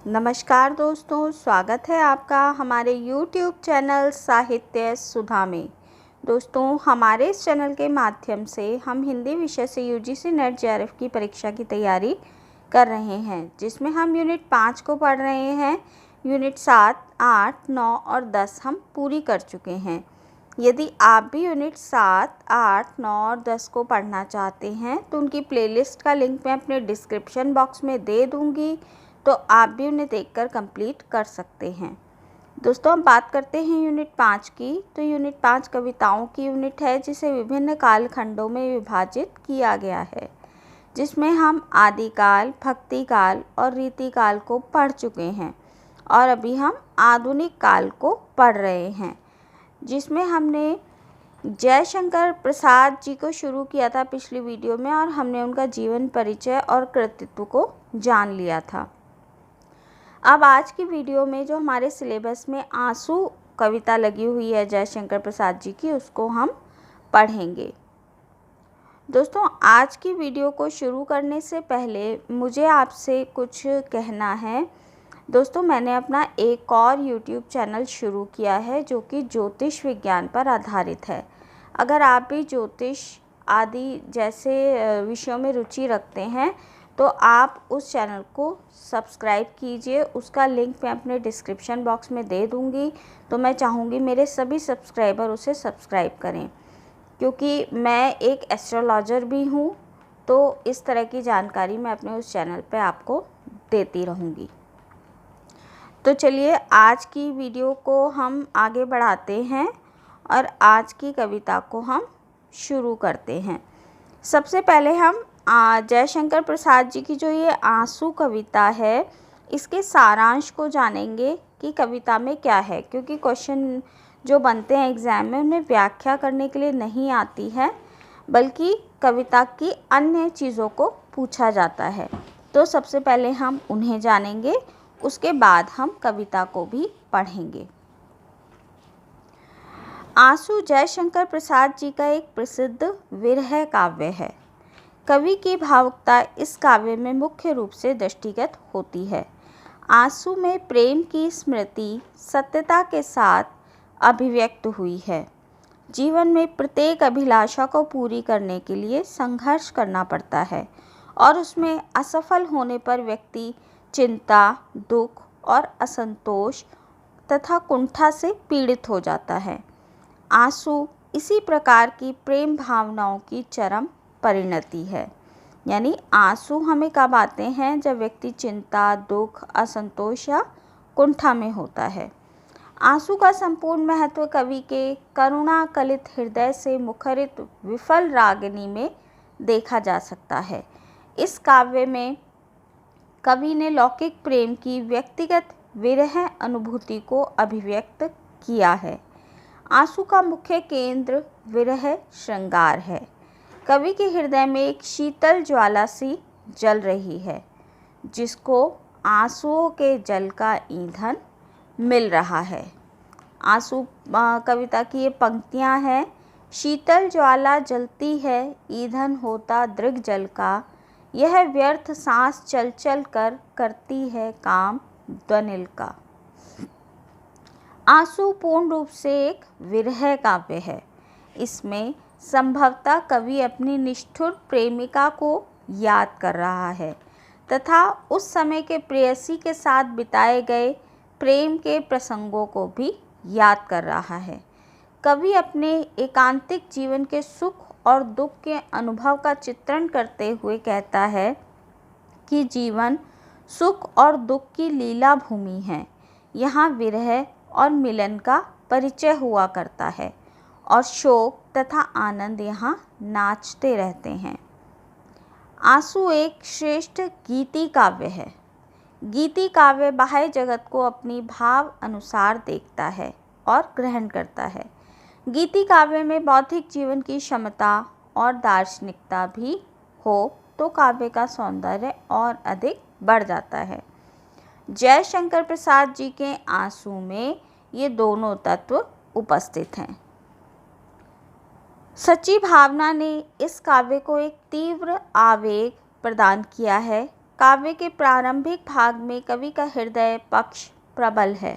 नमस्कार दोस्तों, स्वागत है आपका हमारे YouTube चैनल साहित्य सुधा में। दोस्तों, हमारे इस चैनल के माध्यम से हम हिंदी विषय से UGC नेट JRF की परीक्षा की तैयारी कर रहे हैं, जिसमें हम यूनिट 5 को पढ़ रहे हैं। यूनिट 7, 8, 9 और 10 हम पूरी कर चुके हैं। यदि आप भी यूनिट 7, 8, 9 और 10 को पढ़ना चाहते हैं तो उनकी प्लेलिस्ट का लिंक मैं अपने डिस्क्रिप्शन बॉक्स में दे दूँगी, तो आप भी उन्हें देखकर कंप्लीट कर सकते हैं। दोस्तों, हम बात करते हैं यूनिट 5 की। तो यूनिट 5 कविताओं की यूनिट है, जिसे विभिन्न कालखंडों में विभाजित किया गया है, जिसमें हम आदिकाल, भक्तिकाल और रीतिकाल को पढ़ चुके हैं और अभी हम आधुनिक काल को पढ़ रहे हैं, जिसमें हमने जयशंकर प्रसाद जी को शुरू किया था पिछली वीडियो में और हमने उनका जीवन परिचय और कृतित्व को जान लिया था। अब आज की वीडियो में जो हमारे सिलेबस में आंसू कविता लगी हुई है जयशंकर प्रसाद जी की, उसको हम पढ़ेंगे। दोस्तों, आज की वीडियो को शुरू करने से पहले मुझे आपसे कुछ कहना है। दोस्तों, मैंने अपना एक और YouTube चैनल शुरू किया है जो कि ज्योतिष विज्ञान पर आधारित है। अगर आप भी ज्योतिष आदि जैसे विषयों में रुचि रखते हैं तो आप उस चैनल को सब्सक्राइब कीजिए। उसका लिंक मैं अपने डिस्क्रिप्शन बॉक्स में दे दूँगी। तो मैं चाहूँगी मेरे सभी सब्सक्राइबर उसे सब्सक्राइब करें, क्योंकि मैं एक एस्ट्रोलॉजर भी हूँ, तो इस तरह की जानकारी मैं अपने उस चैनल पे आपको देती रहूँगी। तो चलिए आज की वीडियो को हम आगे बढ़ाते हैं और आज की कविता को हम शुरू करते हैं। सबसे पहले हम जयशंकर प्रसाद जी की जो ये आंसू कविता है, इसके सारांश को जानेंगे कि कविता में क्या है, क्योंकि क्वेश्चन जो बनते हैं एग्ज़ाम में उन्हें व्याख्या करने के लिए नहीं आती है, बल्कि कविता की अन्य चीज़ों को पूछा जाता है। तो सबसे पहले हम उन्हें जानेंगे, उसके बाद हम कविता को भी पढ़ेंगे। आंसू जयशंकर प्रसाद जी का एक प्रसिद्ध विरह काव्य है। कवि की भावुकता इस काव्य में मुख्य रूप से दृष्टिगत होती है। आंसू में प्रेम की स्मृति सत्यता के साथ अभिव्यक्त हुई है। जीवन में प्रत्येक अभिलाषा को पूरी करने के लिए संघर्ष करना पड़ता है और उसमें असफल होने पर व्यक्ति चिंता, दुख और असंतोष तथा कुंठा से पीड़ित हो जाता है। आंसू इसी प्रकार की प्रेम भावनाओं की चरम परिणति है। यानी आंसू हमें कब आते हैं? जब व्यक्ति चिंता, दुख, असंतोष या कुंठा में होता है। आंसू का संपूर्ण महत्व कवि के करुणा कलित हृदय से मुखरित विफल रागिनी में देखा जा सकता है। इस काव्य में कवि ने लौकिक प्रेम की व्यक्तिगत विरह अनुभूति को अभिव्यक्त किया है। आंसू का मुख्य केंद्र विरह श्रृंगार है। कवि के हृदय में एक शीतल ज्वाला सी जल रही है, जिसको आंसुओं के जल का ईंधन मिल रहा है। आंसू कविता की ये पंक्तियां हैं। शीतल ज्वाला जलती है, ईंधन होता दृग जल का, यह व्यर्थ सांस चल चल कर करती है काम ध्वनिल का। आंसू पूर्ण रूप से एक विरह काव्य है। इसमें संभवतः कवि अपनी निष्ठुर प्रेमिका को याद कर रहा है तथा उस समय के प्रेयसी के साथ बिताए गए प्रेम के प्रसंगों को भी याद कर रहा है। कवि अपने एकांतिक जीवन के सुख और दुख के अनुभव का चित्रण करते हुए कहता है कि जीवन सुख और दुख की लीला भूमि है। यहाँ विरह और मिलन का परिचय हुआ करता है और शोक तथा आनंद यहाँ नाचते रहते हैं। आंसू एक श्रेष्ठ गीति काव्य है। गीति काव्य बाह्य जगत को अपनी भाव अनुसार देखता है और ग्रहण करता है। गीति काव्य में बौद्धिक जीवन की क्षमता और दार्शनिकता भी हो तो काव्य का सौंदर्य और अधिक बढ़ जाता है। जयशंकर प्रसाद जी के आंसू में ये दोनों तत्व उपस्थित हैं। सच्ची भावना ने इस काव्य को एक तीव्र आवेग प्रदान किया है। काव्य के प्रारंभिक भाग में कवि का हृदय पक्ष प्रबल है।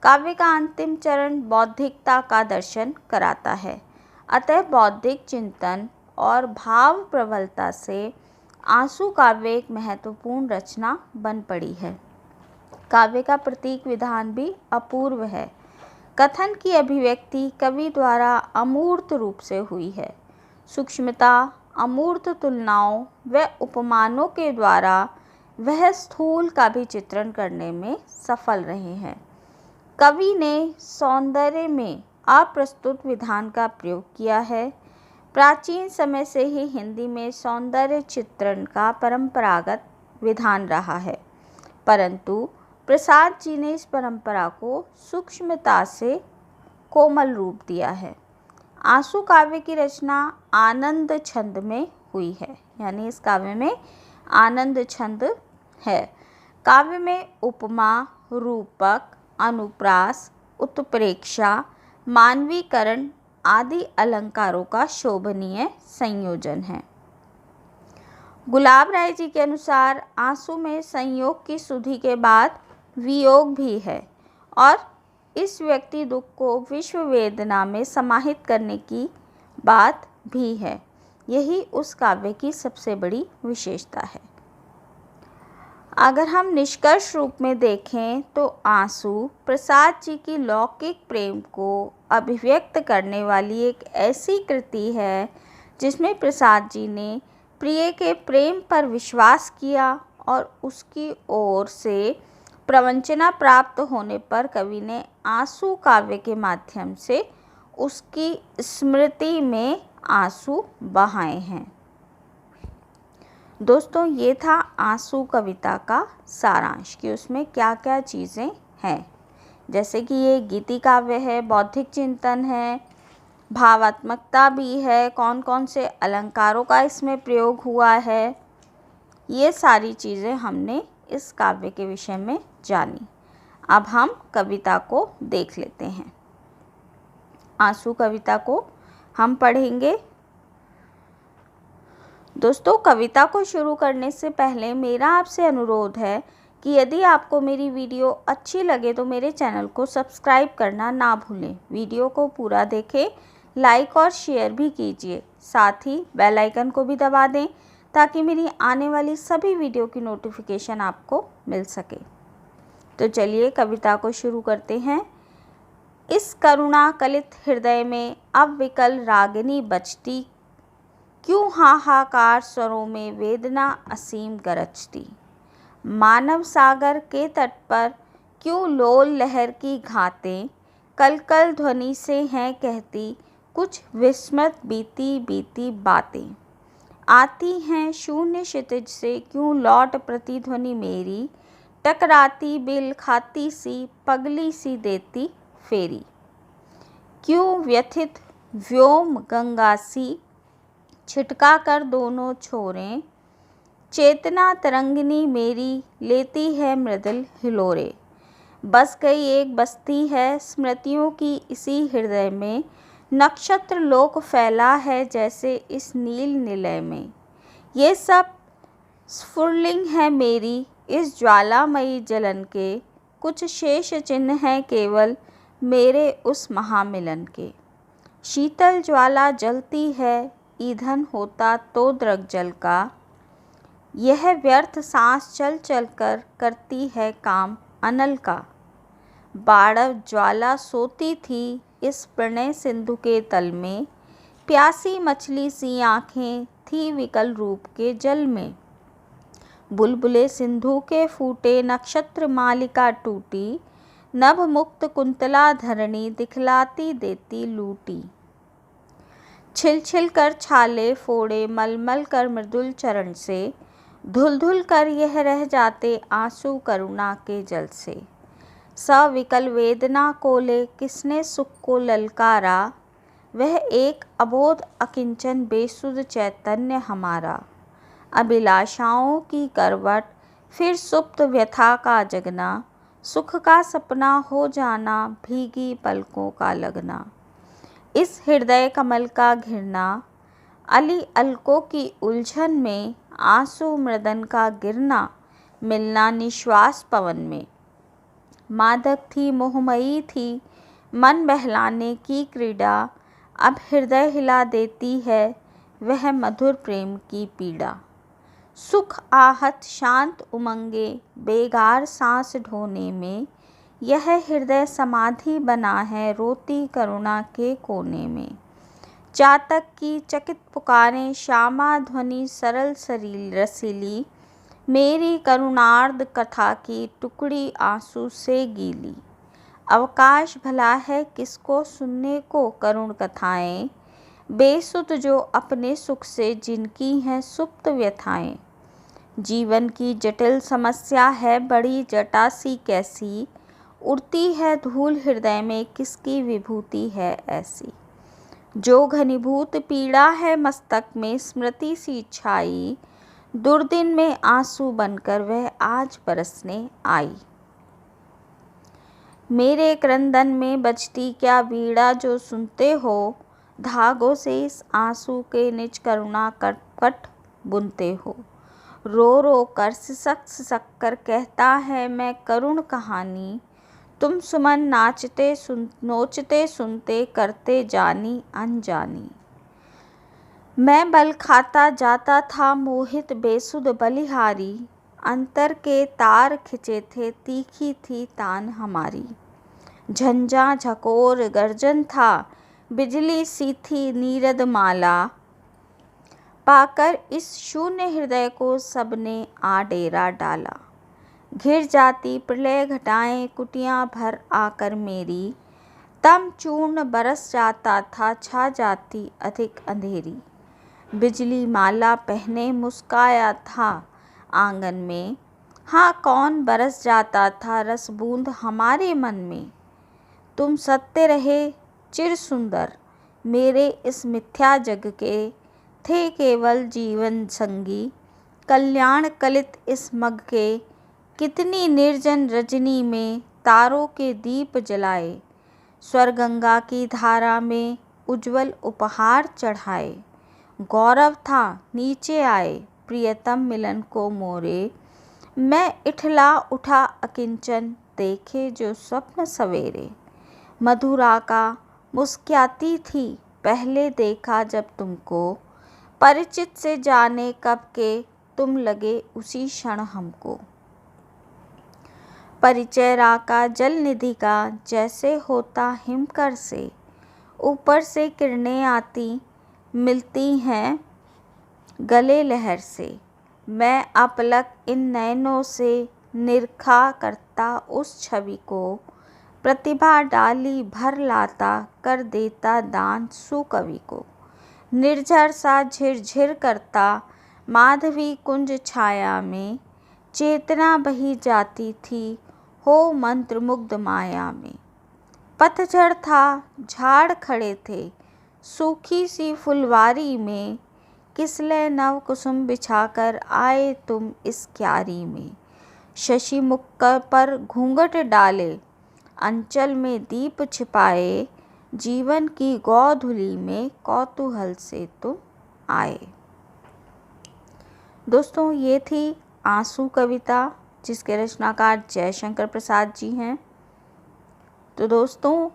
काव्य का अंतिम चरण बौद्धिकता का दर्शन कराता है। अतः बौद्धिक चिंतन और भाव प्रबलता से आंसू काव्य एक महत्वपूर्ण रचना बन पड़ी है। काव्य का प्रतीक विधान भी अपूर्व है। कथन की अभिव्यक्ति कवि द्वारा अमूर्त रूप से हुई है। सूक्ष्मता, अमूर्त तुलनाओं व उपमानों के द्वारा वह स्थूल का भी चित्रण करने में सफल रहे हैं। कवि ने सौंदर्य में अप्रस्तुत विधान का प्रयोग किया है। प्राचीन समय से ही हिंदी में सौंदर्य चित्रण का परंपरागत विधान रहा है, परंतु प्रसाद जी ने इस परंपरा को सूक्ष्मता से कोमल रूप दिया है। आंसू काव्य की रचना आनंद छंद में हुई है, यानी इस काव्य में आनंद छंद है। काव्य में उपमा, रूपक, अनुप्रास, उत्प्रेक्षा, मानवीकरण आदि अलंकारों का शोभनीय संयोजन है। गुलाब राय जी के अनुसार आंसू में संयोग की सुधि के बाद वियोग भी है और इस व्यक्ति दुख को विश्व वेदना में समाहित करने की बात भी है। यही उस काव्य की सबसे बड़ी विशेषता है। अगर हम निष्कर्ष रूप में देखें तो आंसू प्रसाद जी की लौकिक प्रेम को अभिव्यक्त करने वाली एक ऐसी कृति है जिसमें प्रसाद जी ने प्रिय के प्रेम पर विश्वास किया और उसकी ओर से प्रवंचना प्राप्त होने पर कवि ने आंसू काव्य के माध्यम से उसकी स्मृति में आंसू बहाए हैं। दोस्तों, ये था आंसू कविता का सारांश कि उसमें क्या क्या चीज़ें हैं, जैसे कि ये गीति काव्य है, बौद्धिक चिंतन है, भावात्मकता भी है, कौन कौन से अलंकारों का इसमें प्रयोग हुआ है, ये सारी चीज़ें हमने इस काव्य के विषय में जानी। अब हम कविता को देख लेते हैं। आंसू कविता को हम पढ़ेंगे। दोस्तों, कविता को शुरू करने से पहले मेरा आपसे अनुरोध है कि यदि आपको मेरी वीडियो अच्छी लगे तो मेरे चैनल को सब्सक्राइब करना ना भूलें। वीडियो को पूरा देखें, लाइक और शेयर भी कीजिए। साथ ही बेल आइकन को भी दबा दें ताकि मेरी आने वाली सभी वीडियो की नोटिफिकेशन आपको मिल सके। तो चलिए कविता को शुरू करते हैं। इस करुणा कलित हृदय में अब विकल रागिनी बजती, क्यों हाहाकार स्वरों में वेदना असीम गरजती। मानव सागर के तट पर क्यों लोल लहर की घातें, कल कल ध्वनि से हैं कहती कुछ विस्मृत बीती बीती बातें। आती हैं शून्य क्षितिज से क्यों लौट प्रतिध्वनि मेरी, टकराती बिल खाती सी पगली सी देती फेरी। क्यों व्यथित व्योम गंगा सी छिटका कर दोनों छोरें, चेतना तरंगिनी मेरी लेती है मृदुल हिलोरे। बस गई एक बस्ती है स्मृतियों की इसी हृदय में, नक्षत्र लोक फैला है जैसे इस नील निलय में। ये सब स्फुरलिंग है मेरी इस ज्वालामयी जलन के, कुछ शेष चिन्ह हैं केवल मेरे उस महामिलन के। शीतल ज्वाला जलती है ईंधन होता तो दृग जल का, यह व्यर्थ सांस चल चल कर करती है काम अनल का। बाड़व ज्वाला सोती थी इस प्रणय सिंधु के तल में, प्यासी मछली सी आँखें थी विकल रूप के जल में। बुलबुले सिंधु के फूटे नक्षत्र मालिका टूटी, नभ मुक्त कुंतला धरणी दिखलाती देती लूटी। छिल छिल कर छाले फोड़े मलमल कर मृदुल चरण से, धुल धुल कर यह रह जाते आंसू करुणा के जल से। सविकल वेदना को ले किसने सुख को ललकारा, वह एक अबोध अकिंचन बेसुध चैतन्य हमारा। अभिलाषाओं की करवट फिर सुप्त व्यथा का जगना, सुख का सपना हो जाना भीगी पलकों का लगना। इस हृदय कमल का घिरना, अली अलकों की उलझन में आंसू मृदन का गिरना, मिलना निश्वास पवन में। मादक थी मोहमयी थी मन बहलाने की क्रीड़ा, अब हृदय हिला देती है वह मधुर प्रेम की पीड़ा। सुख आहत शांत उमंगे बेगार सांस ढोने में, यह हृदय समाधि बना है रोती करुणा के कोने में। चातक की चकित पुकारें श्यामा ध्वनि सरल सरील रसीली, मेरी करुणार्ध कथा की टुकड़ी आंसू से गीली। अवकाश भला है किसको सुनने को करुण कथाएं, बेसुध जो अपने सुख से जिनकी हैं सुप्त व्यथाएं। जीवन की जटिल समस्या है बड़ी जटा सी कैसी, उड़ती है धूल हृदय में किसकी विभूति है ऐसी। जो घनीभूत पीड़ा है मस्तक में स्मृति सी छाई, दुर्दिन में आंसू बनकर वह आज बरसने आई। मेरे क्रंदन में बजती क्या वीणा जो सुनते हो, धागों से इस आंसू के निज करुणा कट बुनते हो। रो रो कर सिसक सिसक कर कहता है मैं करुण कहानी, तुम सुमन नोचते सुनते करते जानी अनजानी। मैं बल खाता जाता था मोहित बेसुध बलिहारी, अंतर के तार खिंचे थे तीखी थी तान हमारी। झंझा झकोर गर्जन था बिजली सी थी नीरद माला, पाकर इस शून्य हृदय को सबने आ डेरा डाला। घिर जाती प्रलय घटाएं कुटियां भर आकर मेरी, तम चूर्ण बरस जाता था छा जाती अधिक अंधेरी। बिजली माला पहने मुस्काया था आंगन में, हाँ कौन बरस जाता था रस बूंद हमारे मन में। तुम सत्य रहे चिर सुंदर मेरे इस मिथ्या जग के, थे केवल जीवन संगी कल्याण कलित इस मग के। कितनी निर्जन रजनी में तारों के दीप जलाए, स्वर्गंगा की धारा में उज्जवल उपहार चढ़ाए। गौरव था नीचे आए प्रियतम मिलन को मोरे, मैं इठला उठा अकिंचन देखे जो स्वप्न सवेरे। मधुरा का मुस्कुराती थी पहले देखा जब तुमको, परिचित से जाने कब के तुम लगे उसी क्षण हमको। परिचय राका जल निधि का जैसे होता हिमकर से, ऊपर से किरणें आती मिलती हैं गले लहर से। मैं अपलक इन नयनों से निरखा करता उस छवि को, प्रतिभा डाली भर लाता कर देता दान सुकवि को। निर्झर सा झिरझिर करता माधवी कुंज छाया में, चेतना बही जाती थी हो मंत्रमुग्ध माया में। पतझड़ था झाड़ खड़े थे सूखी सी फुलवारी में, किसले नव कुसुम बिछाकर आए तुम इस क्यारी में। शशि मुख पर घूंघट डाले अंचल में दीप छिपाए, जीवन की गोधूली में कौतूहल से तुम आए। दोस्तों ये थी आंसू कविता, जिसके रचनाकार जयशंकर प्रसाद जी हैं। तो दोस्तों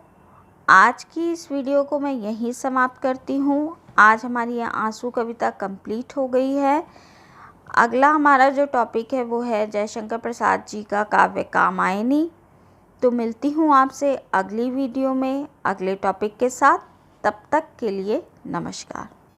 आज की इस वीडियो को मैं यहीं समाप्त करती हूँ। आज हमारी यह आंसू कविता कंप्लीट हो गई है। अगला हमारा जो टॉपिक है वो है जयशंकर प्रसाद जी का काव्य कामायनी। तो मिलती हूँ आपसे अगली वीडियो में अगले टॉपिक के साथ। तब तक के लिए नमस्कार।